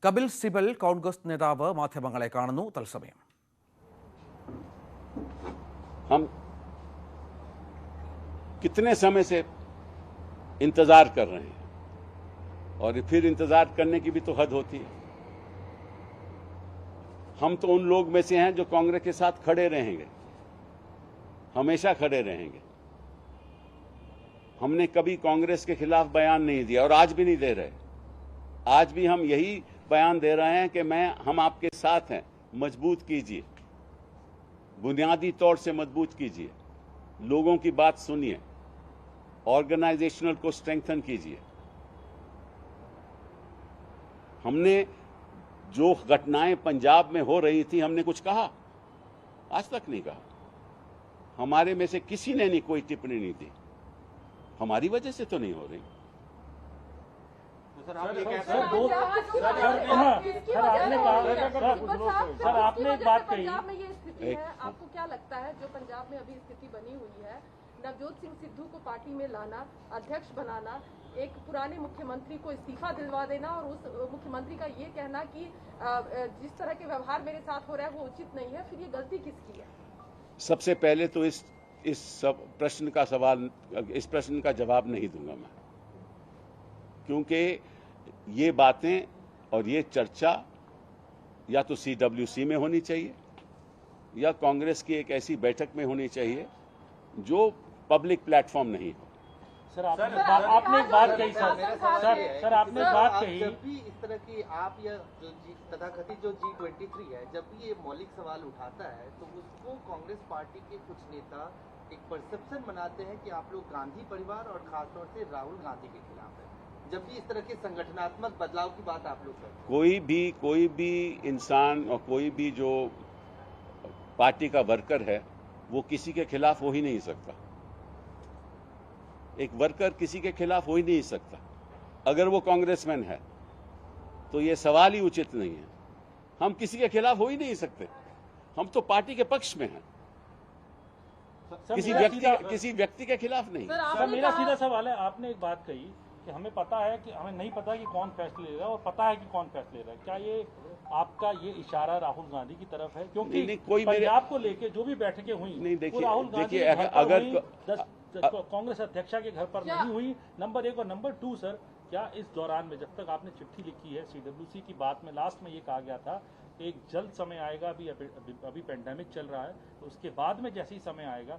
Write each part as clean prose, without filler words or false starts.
കപിൽ സിബൽ കോൺഗ്രസ് നേതാവ് മാധ്യമങ്ങളെ കാണുന്നു തത്സമയം. हम कितने समय से इंतजार कर रहे हैं और फिर इंतजार करने की भी तो हद होती है. हम तो उन लोग में से हैं जो कांग्रेस के साथ खड़े रहेंगे, हमेशा खड़े रहेंगे. हमने कभी कांग्रेस के खिलाफ बयान नहीं दिया और आज भी नहीं दे रहे. आज भी हम यही बयान दे रहे हैं कि हम आपके साथ हैं. मजबूत कीजिए, बुनियादी तौर से मजबूत कीजिए, लोगों की बात सुनिए, ऑर्गेनाइजेशनल को स्ट्रेंथन कीजिए. हमने जो घटनाएं पंजाब में हो रही थी, हमने कुछ कहा? आज तक नहीं कहा. हमारे में से किसी ने नहीं कोई टिप्पणी नहीं दी. हमारी वजह से तो नहीं हो रही. सर आपने एक बात कही. आपको क्या लगता है जो पंजाब में अभी स्थिति बनी हुई है, नवजोत सिंह सिद्धू को पार्टी में लाना, अध्यक्ष बनाना, एक पुराने मुख्यमंत्री को इस्तीफा दिलवा देना और उस मुख्यमंत्री का ये कहना कि जिस तरह के व्यवहार मेरे साथ हो रहा है वो उचित नहीं है, फिर ये गलती किसकी है? सबसे पहले तो इस प्रश्न का जवाब नहीं दूंगा मैं, क्योंकि ये बातें और ये चर्चा या तो CWC में होनी चाहिए या कांग्रेस की एक ऐसी बैठक में होनी चाहिए जो पब्लिक प्लेटफॉर्म नहीं हो. सर आपने एक बात कही. सर आपने बात कही. जब भी इस तरह की आप या जो तथाकथित जो G23 है, जब भी ये मौलिक सवाल उठाता है तो उसको कांग्रेस पार्टी के कुछ नेता एक परसेप्शन बनाते हैं कि आप लोग गांधी परिवार और खासतौर से राहुल गांधी के खिलाफ है. जब भी इस तरह के संगठनात्मक बदलाव की बात आप लोग करते हैं, कोई भी इंसान और कोई भी जो पार्टी का वर्कर है वो किसी के खिलाफ हो ही नहीं सकता. एक वर्कर किसी के खिलाफ हो ही नहीं सकता. अगर वो कांग्रेसमैन है तो ये सवाल ही उचित नहीं है. हम किसी के खिलाफ हो ही नहीं सकते. हम तो पार्टी के पक्ष में हैं, किसी व्यक्ति के खिलाफ नहीं. सर मेरा सीधा सवाल है. आपने एक बात कही कि हमें पता है कि हमें नहीं पता कि कौन फैसले ले रहा है और पता है कि कौन फैसले ले रहा है. क्या ये आपका ये इशारा राहुल गांधी की तरफ है? क्योंकि कोई पंजाब को लेके जो भी बैठकें हुई नहीं, देखिए राहुल गांधी अगर कांग्रेस अध्यक्षा के घर पर नहीं हुई. नंबर 1 और नंबर 2 सर, क्या इस दौरान में जब तक आपने चिट्ठी लिखी है CWC की बात में लास्ट में ये कहा गया था एक जल्द समय आएगा, अभी पेंडेमिक चल रहा है, तो उसके बाद में जैसे ही समय आएगा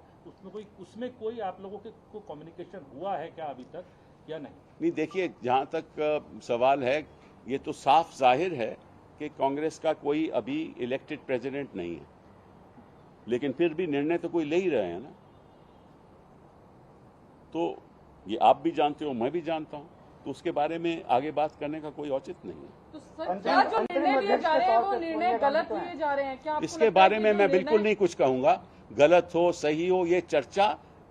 उसमें कोई आप लोगों के को कम्युनिकेशन हुआ है क्या अभी तक या नहीं? देखिए, जहां तक सवाल है ये तो साफ जाहिर है कि कांग्रेस का कोई अभी इलेक्टेड प्रेसिडेंट नहीं है, लेकिन फिर भी निर्णय तो कोई ले ही रहे हैं ना. तो ये आप भी जानते हो, मैं भी जानता हूं, तो उसके बारे में आगे बात करने का कोई औचित्य नहीं है. तो सर क्या जो निर्णय लिए जा रहे हैं वो निर्णय गलत लिए जा रहे हैं क्या? इसके बारे में मैं बिल्कुल नहीं कुछ कहूंगा. गलत हो सही हो ये चर्चा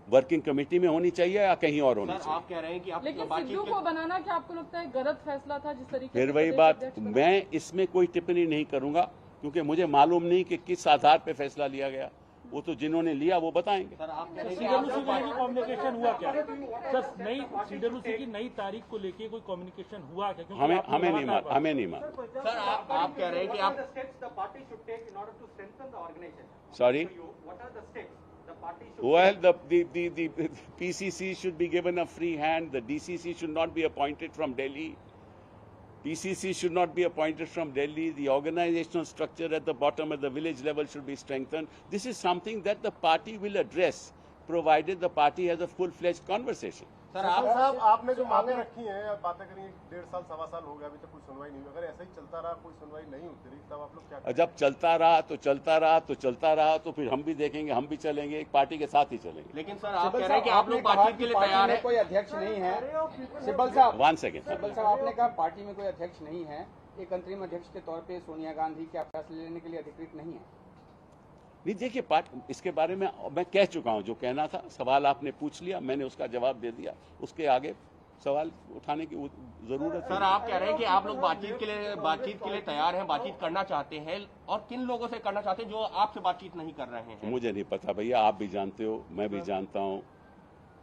वर्किंग कमेटी में होनी चाहिए या कहीं और होनी चाहिए. आप कह रहे हैं कि लेकिन सिद्धू को बनाना क्या आपको लगता है गलत फैसला था जिस तरीके फिर वही बात, मैं इसमें कोई टिप्पणी नहीं करूंगा क्योंकि मुझे मालूम नहीं कि किस आधार पर फैसला लिया गया. वो तो जिन्होंने लिया वो बताएंगे. सर आप कम्युनिकेशन हुआ क्या? सर CWC की नई तारीख को लेके कोई कम्युनिकेशन हुआ क्या? हमें नहीं मालूम. सर आप कह रहे हैं कि आप sorry. Well, the PCC should be given a free hand. The DCC should not be appointed from Delhi. PCC should not be appointed from Delhi. The organizational structure at the bottom at the village level should be strengthened. This is something that the party will address, provided the party has a full-fledged conversation. Sir साहब आपने जो मांगे रखी हैं, बातें करेंगे 1.5 साल 1.25 साल हो गया, अभी तक कोई सुनवाई नहीं हुई. अगर ऐसा ही चलता रहा, कोई सुनवाई नहीं होती रही, तब आप लोग क्या? जब चलता रहा तो फिर हम भी देखेंगे, हम भी चलेंगे, एक पार्टी के साथ ही चलेंगे. लेकिन सर आप कह रहे हैं कि आप लोग बातचीत के लिए तैयार हैं. कोई अध्यक्ष नहीं है. सिब्बल साहब 1 सेकेंड. सिब्बल साहब आपने कहा पार्टी में कोई अध्यक्ष नहीं है. एक अंतरिम अध्यक्ष के तौर पे सोनिया गांधी क्या फैसले लेने के लिए अधिकृत नहीं है? नहीं, देखिए इसके बारे में मैं कह चुका हूं. जो कहना था, सवाल आपने पूछ लिया, मैंने उसका जवाब दे दिया. उसके आगे सवाल उठाने की जरूरत. सर आप कह रहे हैं कि आप लोग बातचीत के लिए तैयार हैं, बातचीत करना चाहते हैं, और किन लोगों से करना चाहते हैं जो आपसे बातचीत नहीं कर रहे हैं? मुझे नहीं पता भैया, आप भी जानते हो, मैं भी जानता हूँ.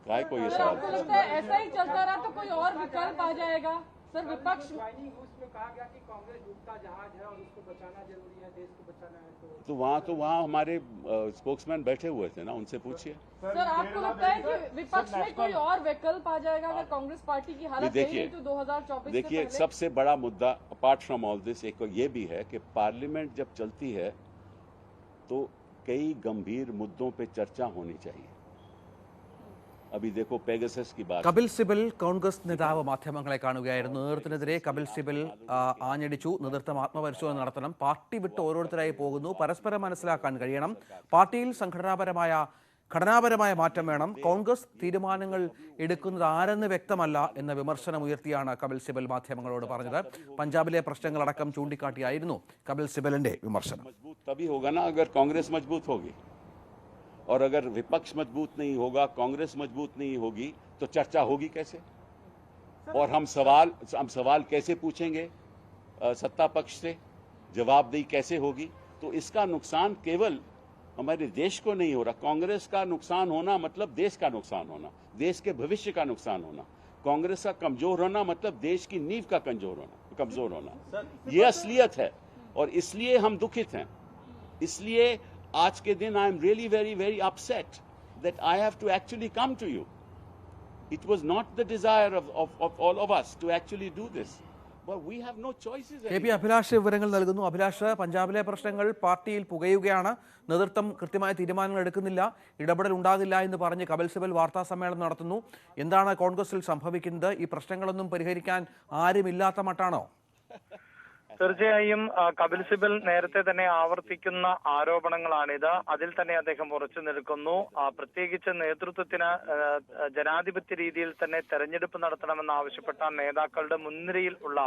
काय को ये सवाल? ऐसा ही चलता रहा तो कोई और विकल्प आ जाएगा. सर विपक्ष उसमें कहा गया कि कांग्रेस डूबता जहाज है और उसको बचाना जरूरी है, देश को बचाना है। तो वहाँ हमारे स्पोक्समैन बैठे हुए थे ना, उनसे पूछिए। सर आपको लगता है कि विपक्ष में कोई और विकल्प आ जाएगा अगर कांग्रेस पार्टी की हालत सही नहीं तो 2024 से देखिए पहले? सबसे बड़ा मुद्दा अपार्ट फ्रॉम ऑल दिस एक ये भी है कि पार्लियामेंट जब चलती है तो कई गंभीर मुद्दों पे चर्चा होनी चाहिए। अभी देखो पेगासस की बात। കപിൽ സിബൽ കോൺഗ്രസ് നേതാവ് മാധ്യമങ്ങളെ കാണുകയായിരുന്നു. നേതൃത്വത്തിനെതിരെ കപിൽ സിബൽ ആഞ്ഞടിച്ചു. നേതൃത്വം ആത്മപരിശോധന നടത്തണം. പാർട്ടി വിട്ട് ഓരോരുത്തരായി പോകുന്നു. പരസ്പരം മനസ്സിലാക്കാൻ കഴിയണം. പാർട്ടിയിൽ ഘടനാപരമായ മാറ്റം വേണം. കോൺഗ്രസ് തീരുമാനങ്ങൾ എടുക്കുന്നത് ആരെന്ന് വ്യക്തമല്ല എന്ന വിമർശനം ഉയർത്തിയാണ് കപിൽ സിബൽ മാധ്യമങ്ങളോട് പറഞ്ഞത്. പഞ്ചാബിലെ പ്രശ്നങ്ങളടക്കം ചൂണ്ടിക്കാട്ടിയായിരുന്നു കപിൽ സിബലിന്റെ വിമർശനം. मजबूत तभी होगा ना अगर कांग्रेस मजबूत होगी, और अगर विपक्ष मजबूत नहीं होगा, कांग्रेस मजबूत नहीं होगी तो चर्चा होगी कैसे? और हम सवाल कैसे पूछेंगे सत्ता पक्ष से? जवाबदेही कैसे होगी? तो इसका नुकसान केवल हमारे देश को नहीं हो रहा, कांग्रेस का नुकसान होना मतलब देश का नुकसान होना, देश के भविष्य का नुकसान होना। कांग्रेस का कमजोर होना मतलब देश की नींव का कमजोर होना। ये असलियत है और इसलिए हम दुखित हैं। इसलिए आज के दिन I am really very very upset that I have to actually come to you. It was not the desire of all of us to actually do this. But we have no choices. K P Abhilash വിവരങ്ങൾ നൽകുന്നു. അഭിലാഷ്, പഞ്ചാബിലെ പ്രശ്നങ്ങൾ പാർട്ടിയിൽ പുകയുകയാണ്. നേതൃത്വം കൃത്യമായ തീരുമാനങ്ങൾ എടുക്കുന്നില്ല, ഇടപെടൽ ഉണ്ടാകില്ല എന്ന് പറഞ്ഞ് കപിൽ സിബൽ വാർത്താ സമ്മേളനം നടത്തുന്നു. എന്താണ് കോൺഗ്രസിൽ സംഭവിക്കുന്നത്? ഈ പ്രശ്നങ്ങളൊന്നും പരിഹരിക്കാൻ ആരുമില്ലാത്ത മട്ടാണോ? തീർച്ചയായും കപിൽ സിബൽ നേരത്തെ തന്നെ ആവർത്തിക്കുന്ന ആരോപണങ്ങളാണിത്. അതിൽ തന്നെ അദ്ദേഹം ഉറച്ചു നിൽക്കുന്നു. പ്രത്യേകിച്ച് നേതൃത്വത്തിന് ജനാധിപത്യ രീതിയിൽ തന്നെ തെരഞ്ഞെടുപ്പ് നടത്തണമെന്ന് ആവശ്യപ്പെട്ട നേതാക്കളുടെ മുൻനിരയിൽ ഉള്ള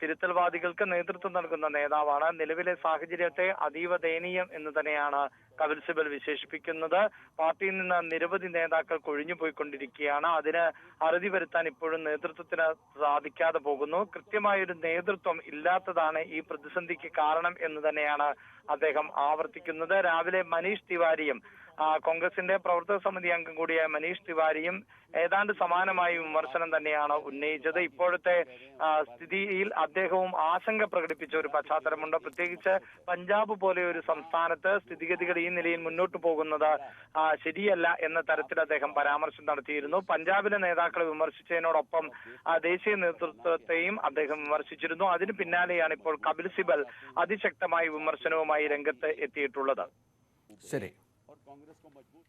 തിരുത്തൽവാദികൾക്ക് നേതൃത്വം നൽകുന്ന നേതാവാണ്. നിലവിലെ സാഹചര്യത്തെ അതീവ ദയനീയം എന്ന് തന്നെയാണ് കപിൽ സിബൽ വിശേഷിപ്പിക്കുന്നത്. പാർട്ടിയിൽ നിന്ന് നിരവധി നേതാക്കൾ കൊഴിഞ്ഞുപോയിക്കൊണ്ടിരിക്കുകയാണ്. അതിന് അറുതി വരുത്താൻ ഇപ്പോഴും നേതൃത്വത്തിന് സാധിക്കാതെ പോകുന്നു. കൃത്യമായൊരു നേതൃത്വം ഇല്ലാത്തതാണ് ഈ പ്രതിസന്ധിക്ക് കാരണം എന്ന് തന്നെയാണ് അദ്ദേഹം ആവർത്തിക്കുന്നത്. രാവിലെ മനീഷ് തിവാരിയും കോൺഗ്രസിന്റെ പ്രവർത്തക സമിതി അംഗം കൂടിയായ മനീഷ് തിവാരിയും ഏതാണ്ട് സമാനമായ വിമർശനം തന്നെയാണ് ഉന്നയിച്ചത്. ഇപ്പോഴത്തെ സ്ഥിതിയിൽ അദ്ദേഹവും ആശങ്ക പ്രകടിപ്പിച്ച ഒരു പശ്ചാത്തലമുണ്ട്. പ്രത്യേകിച്ച് പഞ്ചാബ് പോലെ ഒരു സംസ്ഥാനത്ത് സ്ഥിതിഗതികൾ ഈ നിലയിൽ മുന്നോട്ട് പോകുന്നത് ശരിയല്ല എന്ന തരത്തിൽ അദ്ദേഹം പരാമർശം നടത്തിയിരുന്നു. പഞ്ചാബിലെ നേതാക്കളെ വിമർശിച്ചതിനോടൊപ്പം ദേശീയ നേതൃത്വത്തെയും അദ്ദേഹം വിമർശിച്ചിരുന്നു. അതിന് പിന്നാലെയാണ് ഇപ്പോൾ കപിൽ സിബൽ അതിശക്തമായ വിമർശനവുമായി രംഗത്ത് എത്തിയിട്ടുള്ളത്. ശരി. कांग्रेस को मजबूत